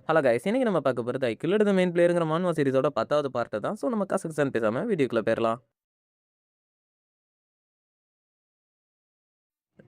Hello guys, இன்னைக்கு நம்ம பார்க்க போகிறது கில்லர் த மெயின் பிளேயருங்கிற மான்வா சீரிஸோட 10வது பார்ட்டு தான். ஸோ நம்ம கசகசன்னு பேசாமல் வீடியோக்குள்ளே போயிடலாம்.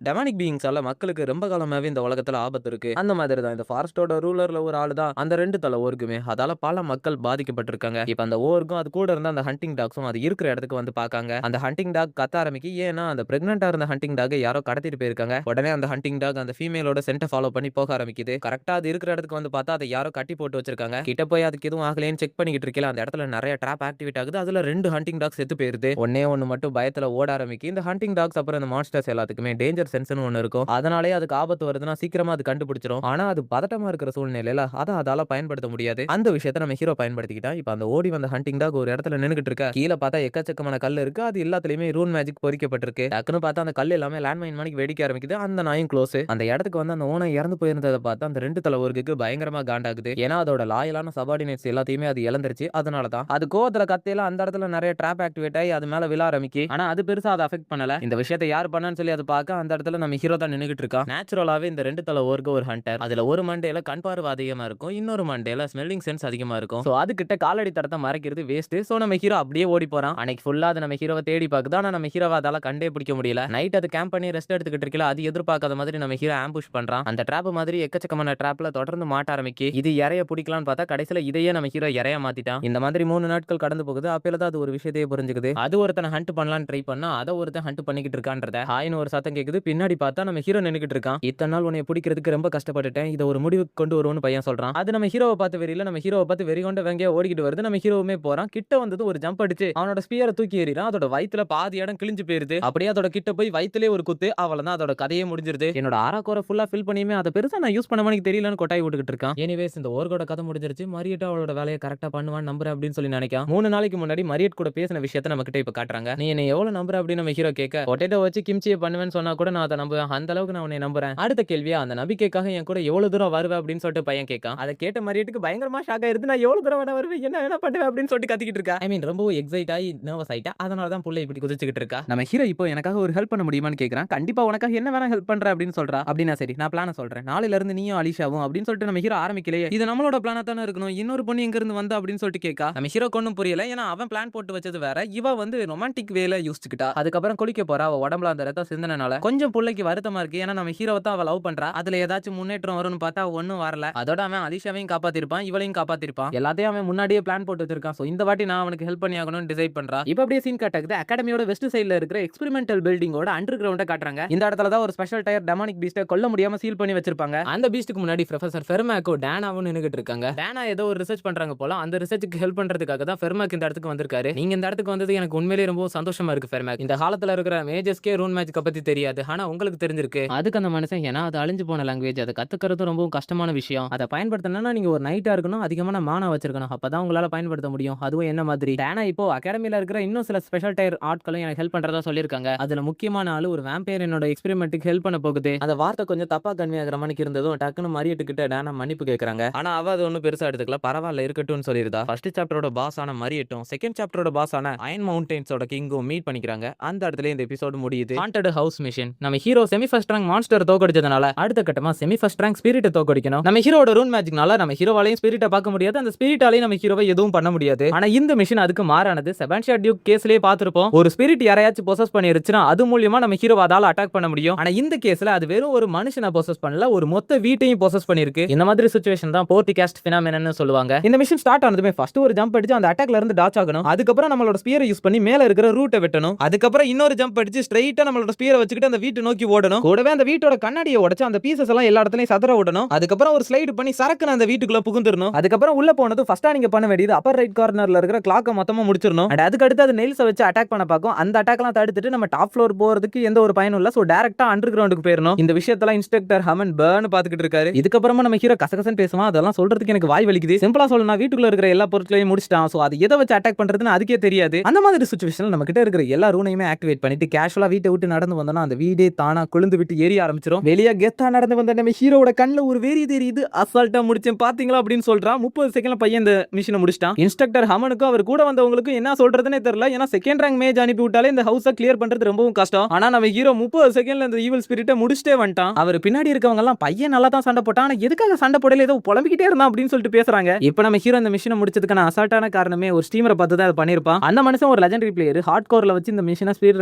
டெமானிக் பீயிங்ஸால மக்களுக்கு ரொம்ப காலமாவே இந்த உலகத்துல ஆபத்து இருக்கு. அந்த மாதிரி தான் இந்த ஃபாரஸ்டோட ரூலர்ல ஒரு ஆளு தான் அந்த 2 தலை ஓர்க்குமே. அதால பல மக்கள் பாதிக்கப்பட்டிருக்காங்க. இப்ப அந்த ஓர்க்கும் அது கூட இருந்த அந்த ஹண்டிங் டாக்ஸும் அது இருக்கிற இடத்துக்கு வந்து பாக்காங்க. அந்த ஹண்டிங் டாக் கத்த ஆரம்பிக்கு. ஏன்னா அந்த பிரெக்னெண்டா இருந்த ஹண்டிங் டாக் யாரோ கடத்திட்டு போயிருக்காங்க. உடனே அந்த ஹண்டிங் டாக் அந்த ஃபீமேலோட சென்ட ஃபாலோ பண்ணி போக ஆரம்பிக்குது. கரெக்டா அது இருக்கிற இடத்துக்கு வந்து பார்த்தா அதை யாரோ கட்டி போட்டு வச்சிருக்காங்க. கிட்ட போய் அதுக்கு எதுவும் ஆகலைன்னு செக் பண்ணிக்கிட்டு இருக்கல. அந்த இடத்துல நிறைய ட்ராப் ஆக்டிவேட் ஆகுது. அதுல 2 ஹண்டிங் டாக் செத்து போயிருது. ஒன்னே ஒன்னு மட்டும் பயத்துல ஓட ஆரம்பிக்கு. இந்த ஹண்டிங் டாக்ஸ் அப்புறம் இந்த மான்ஸ்டர்ஸ் எல்லாத்துக்குமே டேஞ்சர் சென்ஸ்னு ஒன்னு இருக்கும். அதனாலே அதுக்கு ஆபத்து வருதுன்னா சீக்கிரமா அது கண்டுபிடிச்சிரும். ஆனா அது பதட்டமா இருக்கிற சூழ்நிலையில அதால பயன்படுத்த முடியாது. அந்த விஷயத்தை நம்ம ஹீரோ பயன்படுத்திக்கிட்டா. இப்ப அந்த ஓடி வந்த ஹண்டிங் டாக் ஒரு இடத்துல நின்னுகிட்டு இருக்க. கீழே பார்த்தா எக்கச்சக்கமான கல் இருக்கு. அது எல்லாத்துலயுமே ரூன் மேஜிக் பொறிக்கப்பட்டிருக்கு. டக்குன்னு பார்த்தா அந்த கல் எல்லாமே லேண்ட்மைன் மாதிரி வெடிக்க ஆரம்பிக்குது. அந்த நாயும் க்ளோஸ். அந்த இடத்துக்கு வந்து அந்த ஓனை இறந்து போயிருந்ததை பார்த்தா அந்த 2 தலை ஊருக்கு பயங்கரமா காண்டாகுது. ஏன்னா அதோட லாயலான சபார்டினேட்ஸ் எல்லாத்தையுமே அது இழந்துருச்சு. அதனாலதான் அது கோவத்துல கத்தையில அந்த இடத்துல நிறைய ட்ராப் ஆக்டிவேட் ஆகி அது மேல விழ ஆரம்பிக்கு. ஆனா அது பெருசா அதை அஃபெக்ட் பண்ணல. இந்த விஷயத்தை யார் பண்ணான்னு சொல்லி அதை பார்க்க அந்த இடத்துல நம்ம ஹீரோ தான் நின்னுகிட்டு இருக்கா. நேச்சுரலாவே இந்த 2 தலை ஓர்க்கு ஒரு ஹண்டர். அதுல ஒரு மண்டையில கண் பார்வை அதிகமா இருக்கும். இன்னொரு மண்டையில ஸ்மெல்லிங் சென்ஸ் அதிகமா இருக்கும். சோ அதுகிட்ட காலடி தடத்தை மறைக்கிறது வேஸ்ட். சோ நம்ம ஹீரோ அப்படியே ஓடி போறான். அன்னைக்கு ஃபுல்லா அது நம்ம ஹீரோவை தேடி பாக்குது. ஆனா நம்ம ஹீரோவை அதால கண்டே பிடிக்க முடியல. நைட் அது கேம்ப் பண்ணி ரெஸ்ட் எடுத்துக்கிட்டு இருக்கல. அது எதிர்பார்க்காத மாதிரி நம்ம ஹீரோ ஆம்புஷ் பண்றான். அந்த ட்ராப் மாதிரி எக்கச்சக்கமான ட்ராப்ல தொடர்ந்து மாட்ட ஆரம்பிக்கு. இது இறைய பிடிக்கலாம்னு பார்த்தா கடைசியில இதையே நம்ம ஹீரோ இறைய மாத்திட்டான். இந்த மாதிரி 3 நாட்கள் கடந்து போகுது. அப்பல தான் அது ஒரு விஷயத்தையே புரிஞ்சுக்குது. அது ஒருத்தனை ஹண்ட் பண்ணலாம்னு ட்ரை பண்ணா அதை ஒருத்தன் ஹண்ட் பண்ணிக்கிட்டு இருக்கான்றத ஹாய்னு ஒரு சத்தம் கேக்குது. பின்னாடி பார்த்தா நம்ம ஹீரோ நின்னுகிட்டு இருக்கான். இத்தனை நாள் உன்னை பிடிக்கிறதுக்கு ரொம்ப கஷ்டப்பட்டுட்டேன். இதை ஒரு முடிவுக்கு கொண்டு வருவோம்னு பையன் சொல்றான். அது நம்ம ஹீரோவை பார்த்து வெறியில நம்ம ஹீரோவை பார்த்து வெறி கொண்டு வெங்கையா ஓடிக்கிட்டு வருது. நம்ம ஹீரோவுமே போறான். கிட்ட வந்தது ஒரு ஜம்ப் அடிச்சு அவனோட ஸ்பியரை தூக்கி எறிறான். அதோட வயித்துல பாதி இடம் கிழிஞ்சு போயிருது. அப்படியே அதோட கிட்ட போய் வயித்திலே ஒரு குத்து. அவ்வளவுதான் அதோட கதையே முடிஞ்சிருது. என்னோட ஆராக்கோரை ஃபுல்லா ஃபில் பண்ணியுமே அதை பெருசா நான் யூஸ் பண்ண மாதிரி தெரியலன்னு கொட்டாய் விட்டுக்கிட்டு இருக்கான். எனிவேஸ் இந்த ஓர்கோட கதை முடிஞ்சிருச்சு. மரியட் அவளோட வேலையை கரெக்டா பண்ணுவான்னு நம்புறேன் அப்படின்னு சொல்லி நினைக்கான். 3 நாளைக்கு முன்னாடி மரியட் கூட பேசின விஷயத்தை நம்ம கிட்ட இப்ப காட்டுறாங்க. நீ என்ன எவ்வளவு நம்புற அப்படின்னு நம்ம ஹீரோ கேட்க, பொட்டேட்டோ வச்சு கிம்ச்சியை பண்ணுவேன்னு சொன்னா கூட நான் அதை நம்புவேன். அந்த அளவுக்கு நான் உன்னை நம்புறேன். அடுத்த கேள்வியா அந்த நம்பிக்கைக்காக என் கூட எவ்வளவு தூரம் வருவேன் அப்படின்னு சொல்லிட்டு பையன் கேட்கான். அதை கேட்ட மரியட்டுக்கு பயங்கரமா ஷாக் ஆயிருது. நான் எவ்வளவு தூரம் வருவேன், என்ன பண்ணுவேன் அப்படின்னு சொல்லிட்டு கத்திக்கிட்டு இருக்கா. ஐ மீன் ரொம்ப எக்ஸைட் ஆகி நர்வஸ் ஆயிட்டா. அதனால தான் புள்ள இப்படி குதிச்சுக்கிட்டு இருக்கா. நம்ம ஹீரோ இப்போ எனக்காக ஒரு ஹெல்ப் பண்ண முடியுமான்னு கேட்கறான். கண்டிப்பா உனக்காக என்ன வேணா ஹெல்ப் பண்ற அப்படின்னு சொல்றா. அப்படின்னா சரி நான் பிளான சொல்றேன். நாளையில இருந்து நீயும் அலிஷாவும் அப்படின்னு சொல்லிட்டு நம்ம ஹீரோ ஆரம்பிக்கலையே. இது நம்மளோட பிளானா தானே இருக்கணும். இன்னொரு பொண்ணு எங்க இருந்து வந்தா அப்படின்னு சொல்லிட்டு கேட்கா. நம்ம ஹீரோ ஒன்னும் புரியல. ஏன்னா அவன் பிளான் போட்டு வச்சது வேற. இவ வந்து ரொமான்டிக் வேல யோசிச்சுக்கிட்டா. அதுக்கப்புறம் குளிக்க போறா. அவ உடம்புல அந்த ரத்தம் சிந்தனனால கொஞ்சம் புள்ளைக்கு வருத்தமா இருக்கு. ஏன்னா நம்ம ஹீரோவை தான் அவ லவ் பண்றா. அதுல ஏதாச்சும் முன்னேற்றம் வரும்னு பார்த்தா ஒன்னும் வரல. அதோட அவன் அலிஷாவையும் காப்பாத்திருப்பான், இவளையும் காப்பாத்திருப்பான். எல்லாத்தையும் அவன் முன்னாடியே பிளான் போட்டு வச்சிருக்கான். சோ இந்த வாட்டி நான் அவனுக்கு ஹெல்ப் பண்ணி ஆகணும்னு டிசைட் பண்றா. இப்ப அப்படியே சீன் காட்டுது. அகாடமியோட வெஸ்ட் சைடுல இருக்கிற எக்ஸ்பெரிமெண்டல் பில்டிங்கோட அண்டர் கிரவுண்ட காட்டுறாங்க. இந்த இடத்துல தான் ஒரு ஸ்பெஷல் டயர் டெமானிக் பீஸ்ட கொல்ல முடியாம சீல் பண்ணி வச்சிருப்பாங்க. அந்த பீஸ்டுக்கு முன்னாடி ப்ரொஃபசர் ஃபெர்மாக்கோ டேனாவும் நின்னுகிட்டு இருக்காங்க. டேனா ஏதோ ஒரு ரிசர்ச் பண்றாங்க போல. அந்த ரிசர்ச்சுக்கு ஹெல்ப் பண்றதுக்காக தான் ஃபெர்மாக் இந்த இடத்துக்கு வந்திருக்காரு. நீங்க இந்த இடத்துக்கு வந்தது எனக்கு உண்மையிலேயே ரொம்ப சந்தோஷமா இருக்கு ஃபெர்மாக். இந்த காலத்துல இருக்கிற மேஜர்ஸ்க்கே ரூன் மேஜிக் பத்தி தெரியாது. ஆனா உங்களுக்கு தெரிஞ்சிருக்கு. அதுக்கு அந்த மனுஷன் ஏன்னா அது அழிஞ்சு போன லாங்குவேஜ். அதை கத்துக்கிறது ரொம்ப கஷ்டமான விஷயம். அதை பயன்படுத்தணும்னா நீங்க ஒரு நைட்டா இருக்கணும், அதிகமான மானா வச்சிருக்கணும். அப்பதான் உங்களால பயன்படுத்த முடியும். அதுவும் என்ன மாதிரி டேனா இப்போ அகாடமில இருக்கிற இன்னும் சில ஸ்பெஷல் டயர் ஆட்களும் எனக்கு ஹெல்ப் பண்றதா சொல்லியிருக்காங்க. அதுல முக்கியமான ஆளு ஒரு வேம்பயர் என்னோட எக்ஸ்பெரிமெண்ட்டுக்கு ஹெல்ப் பண்ண போகுது. அந்த வார்த்தை கொஞ்சம் தப்பா கன்வே ஆகிற மாதிரி இருந்ததும் டக்குன்னு மரியட்டு கிட்ட டேனா மன்னிப்பு கேட்கறாங்க. ஆனா அவ அது ஒன்னும் பெருசா எடுத்துக்கல. பரவாயில்ல இருக்கட்டும்னு சொல்லிருந்தா. ஃபர்ஸ்ட் சாப்டரோட பாஸ் ஆன மரியட்டும் செகண்ட் சாப்டரோட பாஸ் ஆன அயன் மவுண்டன்ஸோட கிங்கும் மீட் பண்ணிக்கிறாங்க. அந்த இடத்துல இந்த எபிசோட் முடியுது. Haunted house mission. நம்ம hero semi first rank monster தோக்கடிச்சதனால அடுத்த கட்டமா செமி ஃபர்ஸ்ட் ரேங்க் ஸ்பிரிட் தோக்கடிக்கணும். நம்ம ஹீரோட ரூன் மேஜிக்னால நம்ம ஹீரோவாலையும் ஸ்பிரிட்டை பார்க்க முடியாது. அந்த ஸ்பிரிட்டாலையும் நம்ம ஹீரோவை எதுவும் பண்ண முடியாது. ஆனா இந்த மிஷன் அதுக்கு மாறானது. செபாஸ்டியன் டியூக் கேஸ்லயே பார்த்திருப்போம். ஒரு ஸ்பிரிட் யாரையாச்சும் பொசஸ் பண்ணிருச்சுனா அது மூலமா நம்ம ஹீரோவை அதால அட்டாக் பண்ண முடியும். ஆனா இந்த கேஸ்ல அது வெறும் ஒரு மனுஷனை பொசஸ் பண்ணல, ஒரு மொத்த வீட்டையும் பொசஸ் பண்ணிருக்கு. இந்த மாதிரி சிச்சுவேஷன் தான் போர்டிகாஸ்ட் பினாமினன்னு சொல்லுவாங்க. இந்த மிஷன் ஸ்டார்ட் ஆனதுமே ஃபர்ஸ்ட் ஒரு ஜம்ப் அடிச்சு அந்த அட்டாக்ல இருந்து டாச் ஆகணும். அதுக்கப்புறம் நம்மளோட ஸ்பியரை யூஸ் பண்ணி மேல இருக்கிற ரூட்டை வெட்டணும். அதுக்கப்புறம் இன்னொரு ஜம்ப் அடிச்சு ஸ்ட்ரைட்டா நம்மளோட ஸ்பியரை வச்சுக்கிட்டு அந்த வீட்டை நோக்கி ஓடணும். கூடவே அந்த வீட்டோட கண்ணாடியை உடைச்சு அந்த பீசஸ் எல்லாம் எல்லா இடத்துலயும் சதற விடணும். அதுக்கப்புறம் ஒரு ஸ்லைடு பண்ணி சரக்குன்னு அந்த வீட்டுக்குள்ள புகுந்துறணும். அதுக்கப்புறம் உள்ள போனது ஃபர்ஸ்டா நீங்க பண்ண வேண்டியது அப்பர் ரைட் கார்னர்ல இருக்கிற கிளாக்க மொத்தமா முடிச்சிரணும். அண்ட் அதுக்கு அடுத்து அது நெயில்ஸை வச்சு அட்டாக் பண்ண பார்க்கும். அந்த அட்டாக்லாம் தடுத்துட்டு நம்ம டாப் ஃப்ளோர் போறதுக்கு எந்த ஒரு பயனும் இல்ல. சோ டைரக்டா அண்டர் கிரவுண்டுக்கு போயிரணும். இந்த விஷயத்தெல்லாம் இன்ஸ்பெக்டர் ஹமன் பர்ன் பாத்துக்கிட்டு இருக்காரு. இதுக்கப்புறமா நம்ம ஹீரோ கசகசன் பேசுவான். அதெல்லாம் சொல்றதுக்கு எனக்கு வாய் வலிக்குது. சிம்பிளா சொல்லணும், வீட்டுக்குள்ள இருக்கிற எல்லா பொருட்களையும் முடிச்சிட்டான். சோ அது எதை வச்சு அட்டாக் பண்றதுன்னு அதுக்கே தெரியாது. அந்த மாதிரி சிச்சுவேஷன்ல நம்ம கிட்ட இருக்கிற எல்லா ரூனையுமே ஆக்டிவேட் பண்ணிட்டு கேஷுவலா வீட்டை விட்டு நடந்து வந்தோம்னா அந்த வீடே அப்படியே தானா கொழுந்து விட்டு எரிய ஆரம்பிச்சிடும். வெளியே கெத்தா நடந்து வந்த நம்ம ஹீரோட கண்ணுல ஒரு வெறி தெரியுது. அசால்ட்டா முடிச்சேன் பாத்தீங்களா அப்படின்னு சொல்றான். 30 செகண்ட்ல பையன் இந்த மிஷனை முடிச்சிட்டான். இன்ஸ்ட்ரக்டர் ஹமனுக்கும் அவர் கூட வந்தவங்களுக்கும் என்ன சொல்றதுன்னே தெரியல. ஏன்னா செகண்ட் ரேங்க் மேஜ் அனுப்பி விட்டாலே இந்த ஹவுஸை கிளியர் பண்றது ரொம்பவும் கஷ்டம். ஆனா நம்ம ஹீரோ 30 செகண்ட்ல இந்த ஈவில் ஸ்பிரிட்டை முடிச்சிட்டே வந்துட்டான். அவர் பின்னாடி இருக்கவங்க எல்லாம் பையன் நல்லா தான் சண்டை போட்டான், ஆனா எதுக்காக சண்டை போடல, ஏதோ புலம்பிக்கிட்டே இருந்தான் அப்படின்னு சொல்லிட்டு பேசுறாங்க. இப்போ நம்ம ஹீரோ இந்த மிஷனை முடிச்சதுக்கான அசால்ட்டான காரணமே ஒரு ஸ்ட்ரீமரை பார்த்து தான் அதை பண்ணிருப்பான். அந்த மனுஷன் ஒரு லெஜெண்டரி பிளேயர், ஹார்ட் கோர்ல வச்சு இந்த மிஷனை ஸ்பீட்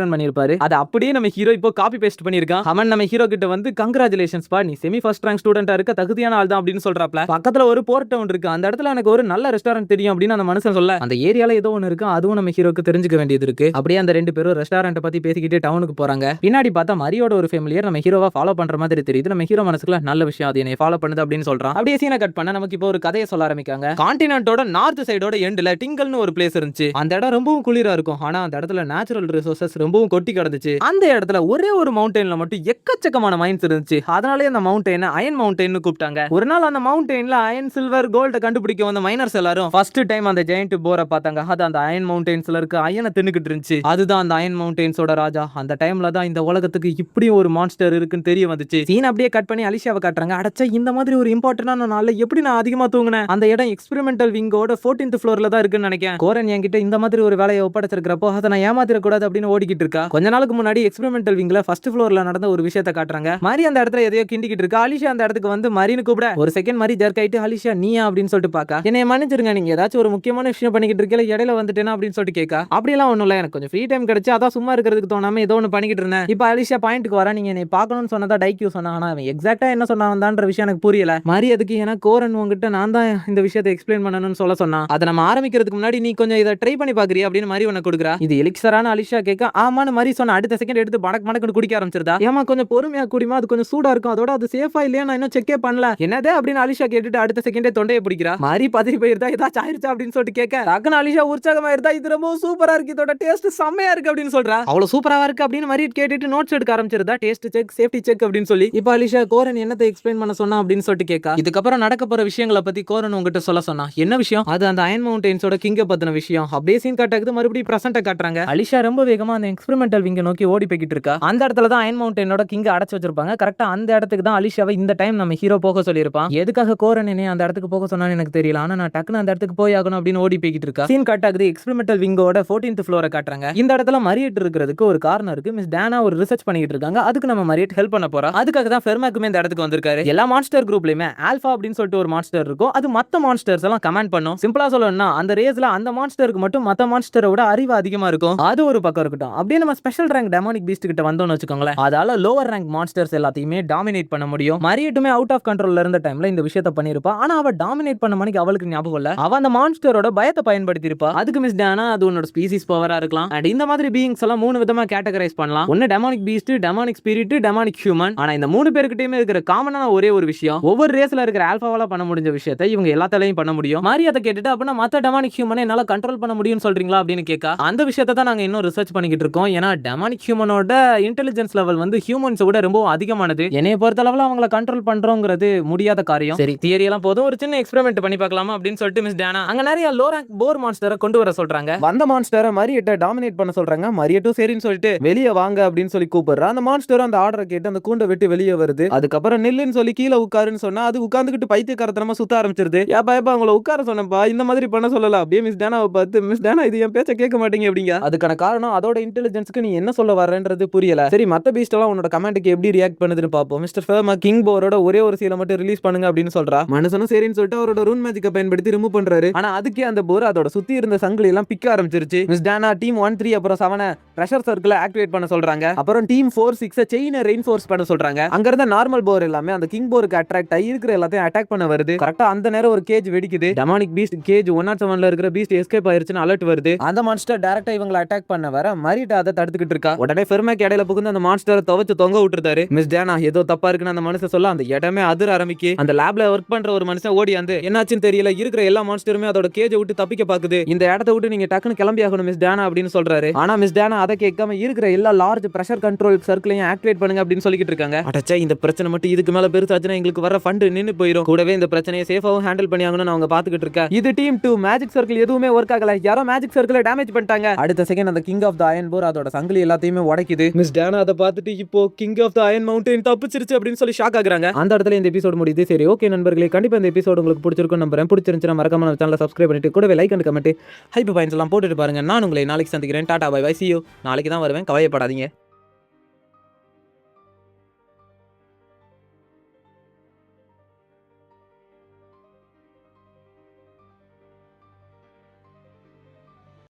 ரன் பண்ணிருப்பாரு. அதை அப்படியே நம்ம ஹீரோ இப்போ காப்பி பேஸ்ட் பண்ணிருக்கான். அவன் நம்ம ஹீரோ கிட்ட வந்து கங்க்ராச்சுலேஷன்ஸ் பா, நீ செமி ஃபர்ஸ்ட் ரேங்க் ஸ்டூடெண்டா இருக்க தகுதியான ஆள் தான் அப்படின்னு சொல்றாப்ல. பக்கத்துல ஒரு போர்ட் டவுன் இருக்கு, அந்த இடத்துல எனக்கு ஒரு நல்ல ரெஸ்டாரண்ட் தெரியும் அப்படின்னு அந்த மனுஷன் சொல்ல, அந்த ஏரியால ஏதோ ஒன்னு இருக்கு, அதுவும் நம்ம ஹீரோக்கு தெரிஞ்சுக்க வேண்டியது இருக்கு. அப்படியே அந்த ரெண்டு பேரும் ரெஸ்டாரண்ட் பத்தி பேசிக்கிட்டு டவுனுக்கு போறாங்க. பின்னாடி பார்த்தா மரியோட ஒரு ஃபேமிலியர் நம்ம ஹீரோவா ஃபாலோ பண்ற மாதிரி தெரியுது. நம்ம ஹீரோ மனசுக்குள்ள நல்ல விஷயம், அது என்னை ஃபாலோ பண்ணுது அப்படின்னு சொல்றான். அப்படியே சீனை கட் பண்ண நமக்கு இப்போ ஒரு கதையை சொல்ல ஆரம்பிக்காங்க. கான்டினென்ட்டோட நார்த் சைடோட எண்ட்ல டிங்கல்னு ஒரு பிளேஸ் இருந்துச்சு. அந்த இடம் ரொம்பவும் குளிரா இருக்கும், ஆனா அந்த இடத்துல நேச்சுரல் ரிசோர்சஸ் ரொம்பவும் கொட்டி கிடந்துச்சு. அந்த இடத்துல ஒரே ஒரு மவுண்டன்ல மட்டும் எக்கச்சக்கமான மைன்ஸ் இருந்துச்சு. அதனாலே அந்த மவுண்டனை அயன் மவுண்டன் கூப்பிட்டாங்க. ஒரு நாள் அந்த மவுண்டன்ல அயன் சில்வர் கோல்ட கண்டுபிடிக்க வந்த மைனர்ஸ் எல்லாரும் ஃபர்ஸ்ட் டைம் அந்த ஜெயண்ட் போரை பார்த்தாங்க. அது அந்த அயன் மவுண்டன்ஸ்ல இருக்க அயனை தின்னுக்கிட்டு இருந்துச்சு. அதுதான் அந்த அயன் மவுண்டன்ஸோட ராஜா. அந்த டைம்ல தான் இந்த உலகத்துக்கு இப்படி ஒரு மான்ஸ்டர் இருக்குன்னு தெரிய வந்துச்சு. சீன் அப்படியே கட் பண்ணி அலிஷாவை காட்டுறாங்க. அடச்சா, இந்த மாதிரி ஒரு இம்பார்ட்டன்டான நாள்ல எப்படி நான் அதிகமா தூங்குனேன். அந்த இடம் எக்ஸ்பெரிமெண்டல் விங்கோட 14th ஃப்ளோர்ல தான் இருக்குன்னு நினைக்கிறேன். கோரன் என்கிட்ட இந்த மாதிரி ஒரு வேலையை ஒப்படைச்சிருக்கிறப்போ அதை நான் ஏமாத்திர கூடாது அப்படின்னு ஓடிக்கிட்டு இருக்கா. கொஞ்ச நாளுக்கு முன்னாடி எக்ஸ்பெரிமெண்டல் விங்ல ஃபர்ஸ்ட் ஃப்ளோர்ல நடந்த ஒரு விஷயத்தை காட்டுறாங்க. மாதிரி அந்த இடத்துல எதையோ கிண்டிக்கிட்டு இருக்கா. அலிஷா அந்த இடத்துக்கு வந்து மரின்னு கூப்பிட ஒரு செகண்ட் மாதிரி ஜர்க் ஆயிட்டு அலிஷா நீயா அப்படின்னு சொல்லிட்டு பாக்கா. என்னைய மன்னிச்சிருங்க, நீங்க ஏதாச்சும் ஒரு முக்கியமான விஷயம் பண்ணிக்கிட்டு இருக்கல, இடையில வந்துட்டேனா அப்படின்னு சொல்லிட்டு கேட்கா. அப்படியெல்லாம் ஒண்ணும் இல்ல, எனக்கு கொஞ்சம் ஃப்ரீ டைம் கிடைச்சு அதான் சும்மா இருக்கிறதுக்கு தோணாம ஏதோ ஒன்று பண்ணிக்கிட்டு இருந்தேன். இப்போ அலிஷா பாயிண்ட்க்கு வரா, நீங்க என்னை பார்க்கணும்னு சொன்னதா டைக்யூ சொன்னா. ஆனா அவன் எக்ஸாக்டா என்ன சொன்னான்ன்ற விஷயம் எனக்கு புரியல. மாதிரி அதுக்கு ஏன்னா கோரன் உங்ககிட்ட நான் தான் இந்த விஷயத்தை எக்ஸ்பிளைன் பண்ணணும்னு சொன்னா. அதை நம்ம ஆரம்பிக்கிறதுக்கு முன்னாடி நீ கொஞ்சம் இதை ட்ரை பண்ணி பாக்குறியா அப்படின்னு மாதிரி உனக்கு கொடுக்குறா. இது எலிக்சரான அலிஷா கேட்க ஆமான்னு மாதிரி சொன்ன. அடுத்த செகண்ட் எடுத்து மடக்கு மடக்குன்னு குடிக்க ஆரம்பிச்சிருந்தா. ஏமா கொஞ்சம் பொறுமையா குடிமா, அது கொஞ்சம் சூடா இருக்கும், அதோட அது சேஃபா இல்லையா நான் இன்னும் செக்கே பண்ணல. என்னதே அப்படின்னு அலிஷா கேட்டுட்டு அடுத்த செகண்டே தொண்டையை பிடிக்கிறா. மாதிரி பதறி போயிருந்தா ஏதாச்சும் ஆயிருச்சா அப்படின்னு சொல்லிட்டு கேட்க டக்குனு அலிஷா உற்சாகமா இருந்தா இது ரொம்ப சூப்பரா இருக்கு, இதோட டேஸ்ட் செம்மையா இருக்கு அப்படின்னு சொல்றா. அவ்வளவு சூப்பரா இருக்கு அப்படின்னு மாதிரி கேட்டுட்டு நோட்ஸ் எடுக்க ஆரம்பிச்சிருந்தா. டேஸ்ட் செக், சேஃப்டி செக் அப்படின்னு சொல்லி. இப்போ அலிஷா கோரன் என்னத்தை எக்ஸ்பிளைன் பண்ண சொன்னா அப்படின்னு சொல்லிட்டு கேட்கா. இதுக்கப்புறம் நடக்க போற விஷயங்களை பத்தி கோரன் உங்ககிட்ட சொல்ல சொன்னா. என்ன விஷயம்? அது அந்த அயன் மவுண்டன்ஸோட கிங்க பத்தின விஷயம். அப்படியே சீன் காட்டாக்குது, மறுபடியும் பிரசன்ட்ட காட்டுறாங்க. அலிஷா ரொம்ப வேகமா அந்த எக்ஸ்பெரிமெண்டல் விங்க நோக்கி ஓடி போய்கிட்டு இருக்கா. அந்த இடத்துல தான் அயன் மவுண்டனோட கிங்க அடைச்சு வச்சிருப்பாங்க. கரெக்டா அந்த இடத்துக்கு தான் அலிஷாவை இந்த டைம் நம்ம ஹீரோ போக சொல்லியிருப்பான். எதுக்காக கோரன் என்ன அந்த இடத்துக்கு போக சொன்னான்னு எனக்கு தெரியல, ஆனா நான் டக்குனு அந்த இடத்துக்கு போய் ஆகணும் அப்படின்னு ஓடி போய்கிட்டு இருக்கா. சீன் காட்டாக்குது, எக்ஸ்பெரிமெண்டல் விங்கோட 14th ஃப்ளோரை காட்டுறாங்க. இந்த இடத்துல மரியட் இருக்கிறதுக்கு ஒரு காரணம் இருக்கு. மிஸ் டேனா ஒரு ரிசர்ச் பண்ணிட்டு இருக்காங்க. அதுக்கு நம்ம மரியட் ஹெல்ப் பண்ண போறா. அதுக்காக தான் ஃபெர்மாக்குமே இந்த இடத்துக்கு வந்திருக்காரு. எல்லா மான்ஸ்டர் குரூப்லயுமே ஆல்பா அப்படின்னு சொல்லிட்டு ஒரு மான்ஸ்டர் இருக்கும். அது மத்த மான்ஸ்டர்ஸ் எல்லாம் கமாண்ட் பண்ணும். சிம்பிளா சொல்லணும்னா அந்த ரேஸ்ல அந்த மான்ஸ்டருக்கு மட்டும் மத்த மான்ஸ்டரை விட அறிவு அதிகமா இருக்கும். அது ஒரு பக்கம் இருக்கட்டும். அப்படியே நம்ம ஸ்பெஷல் ரேங்க் டெமானிக் பீஸ்ட் கிட்ட வந்தோம்னு வச்சுக்கோங்களேன், அதால லோவர் ரேங்க் மான்ஸ்டர்ஸ் எல்லாத்தையுமே டாமினேட் பண்ண முடியும். மரியட்டுமே அவுட் ஆஃப் கண்ட்ரோல்ல இருந்த டைம்ல இந்த விஷயத்தை பண்ணிருப்பா. ஆனா அவ டாமினேட் பண்ண மணிக்கு அவளுக்கு ஞாபகம் இல்ல. அவ அந்த மான்ஸ்டரோட பயத்தை பயன்படுத்தி இருப்பா. அதுக்கு மிஸ் டேனா அது உன்னோட ஸ்பீசிஸ் பவரா இருக்கலாம். அண்ட் இந்த மாதிரி பீயிங்ஸ் எல்லாம் 3 விதமா கேட்டகரைஸ் பண்ணலாம். ஒன்னு demonic Beast, demonic spirit, demonic human. ஆனா இந்த 3 பேர்கிட்டயுமே இருக்கிற காமனான ஒரே ஒரு விஷயம், ஒவ்வொரு ரேஸ்ல இருக்கிற ஆல்பாவால பண்ண முடிஞ்ச விஷயத்தை இவங்க எல்லாத்தாலையும் பண்ண முடியும். மரியாதை கேட்டுட்டு அப்படின்னா மத்த டெமானிக் ஹியூமனை என்னால கண்ட்ரோல் பண்ண முடியும்னு சொல்றீங்களா அப்படின்னு கேட்க, அந்த விஷயத்தை தான் நாங்க இன்னும் ரிசர்ச் பண்ணிக்கிட்டு இருக்கோம். ஏன்னா டெமானிக் ஹியூமனோட இன்டெலிஜென்ஸ் லெவல் வந்து ஹியூமன்ஸ் விட ரொம்ப அதிகமானது. என்னைய பொறுத்த அளவுல அவங்கள கண்ட்ரோல் பண்றோங்கிறது முடியாத காரியம். சரி, தியரி எல்லாம் போதும், ஒரு சின்ன எக்ஸ்பெரிமெண்ட் பண்ணி பார்க்கலாமா அப்படின்னு சொல்லிட்டு மிஸ் டேனா அங்க நிறைய லோ ரேங்க் போர் மான்ஸ்டரை கொண்டு வர சொல்றாங்க. வந்த மான்ஸ்டரை மரியட்டை டாமினேட் பண்ண சொல்றாங்க. மரியட்டும் சரின்னு சொல்லிட்டு வெளியே வாங்க அப்படின்னு சொல்லி கூப்பிடுறா. அந்த மான்ஸ்டர் அந்த ஆர்டரை கேட்டு அந்த கூண்டை விட்டு வெளியே வருது. அதுக்கப்புறம் நில்லுன்னு சொல்லி கீழே உட்காருன்னு சொன்னா அது உட்கார்ந்துகிட்டு பைத்தியக்காரத்தனமா சுத்த ஆரம்பிச்சிருது. ஏப்பா உங்களை உட்கார சொன்னப்பா, இந்த மாதிரி பண்ண சொல்லல. அப்படியே மிஸ் டேனாவை பார்த்து, மிஸ் டேனா இது என் பேச்ச கேட்க மாட்டீங்க அப்படிங்க. அதுக்கான காரணம் அதோட இன்டெலிஜென்ஸ்க்கு நீ என்ன சொல்ல வரன்றது புரியல. சரி, மத்த பீஸ்ட் எல்லாம் உன்னோட கமெண்ட்க்கு எப்படி ரியாக்ட் பண்ணுதுன்னு பாப்போம். மிஸ்டர் ஃபெர்மா கிங் போரோட ஒரே ஒரு சீலை மட்டும் ரிலீஸ் பண்ணுங்க அப்படின்னு சொல்றா. மனுஷனும் சரின்னு சொல்லிட்டு அவரோட ரூன் மேஜிக்கை பயன்படுத்தி ரிமூவ் பண்றாரு. ஆனா அதுக்கே அந்த போர் அதோட சுத்தி இருந்த சங்கிலி எல்லாம் பிக்க ஆரம்பிச்சிருச்சு. மிஸ் டேனா டீம் 1, 3 அப்புறம் 7 பிரஷர் சர்க்கிளை ஆக்டிவேட் பண்ண சொல்றாங்க. அப்புறம் டீம் 4, 6 செயினை ரெயின்ஃபோர்ஸ் பண்ண சொல்றாங்க. அங்க இருந்த நார்மல் போர் எல்லாமே அந்த கிங் போருக்கு அட்ராக்ட் ஆகி இருக்கிற எல்லாத்தையும் அட்டாக் பண்ண வருது. கரெக்டா அந்த நேரம் ஒரு கேஜ் வெடிக்குது. டெமானிக் பீஸ்ட் கேஜ் 107ல இருக்கிற பீஸ்ட் எஸ்கேப் ஆயிருச்சுன்னு அலர்ட் வருது. அந்த மான்ஸ்டர் டைரக்டா இவங்களை அட்டாக் பண்ண வர மரிட்டா அதை தடுத்துக்கிட்டு இருக்கா. உடனே ஃபெர்மாக் இடையில புகுந்து அந்த மான்ஸ்டரை துவச்சு தொங்க விட்டுருந்தாரு. மிஸ் டேனா ஏதோ தப்பா இருக்குன்னு அந்த மனுஷன் சொல்ல அந்த இடமே அதிர ஆரம்பிக்கு. அந்த லேப்ல ஒர்க் பண்ற ஒரு மனுஷன் ஓடி வந்து என்னாச்சுன்னு தெரியல, இருக்கிற எல்லா மான்ஸ்டருமே அதோட கேஜை விட்டு தப்பிக்க பாக்குது. இந்த இடத்தை விட்டு நீங்க டக்குன்னு கிளம்பி ஆகணும் மிஸ் டேனா அப்படின்னு சொல்றாரு. ஆனா மிஸ் டேனா அதை கேட்காம இருக்கிற எல்லா லார்ஜ் பிரஷர் கண்ட்ரோல் சர்க்கிளையும் ஆக்டிவேட் பண்ணுங்க அப்படின்னு சொல்லிட்டு இருக்காங்க. அடச்சா, இந்த பிரச்சனை மட்டும் இதுக்கு மேல பெருசாச்சுன்னா எங்களுக்கு வர ஃபண்ட் நின்னு போயிடும். கூடவே இந்த பிரச்சனையை சேஃபாவும் ஹேண்டில் பண்ணி ஆகணும்னு அவங்க பாத்துக்கிட்டு இருக்கா. இது டீம் 2 மேஜிக் சர்க்கிள் எதுவுமே ஒர்க் ஆகல. யாரோ மேஜிக் சர்க்கிளை டேமேஜ் பண்ணிட்டாங்க. அடுத்த செகண்ட் அந்த கிங் ஆஃப் த அயன் போர் அதோட சங்கிலி எல்லாத்தையுமே உடைக்குது. மிஸ் டேனா அதை பார்த்துட்டு இப்போ king of the iron mountain தப்பிச்சிருச்சு அப்படின்னு சொல்லி ஷாக் ஆகுறாங்க. அந்த இடத்துல இந்த எபிசோட் முடியுது. சரி ஓகே நண்பர்களே, கண்டிப்பா இந்த எபிசோட் உங்களுக்கு பிடிச்சிருக்கும் நம்புறேன். பிடிச்சிருந்துச்சுன்னா மறக்காம நம்ம சேனலை சப்ஸ்கிரைப் பண்ணிட்டு கூடவே like and comment hype points எல்லாம் போட்டுட்டு பாருங்க. நான் உங்களை நாளைக்கு சந்திக்கிறேன். Tata bye bye, see you. நாளைக்கு தான் வருவேன், கவலைப்படாதீங்க.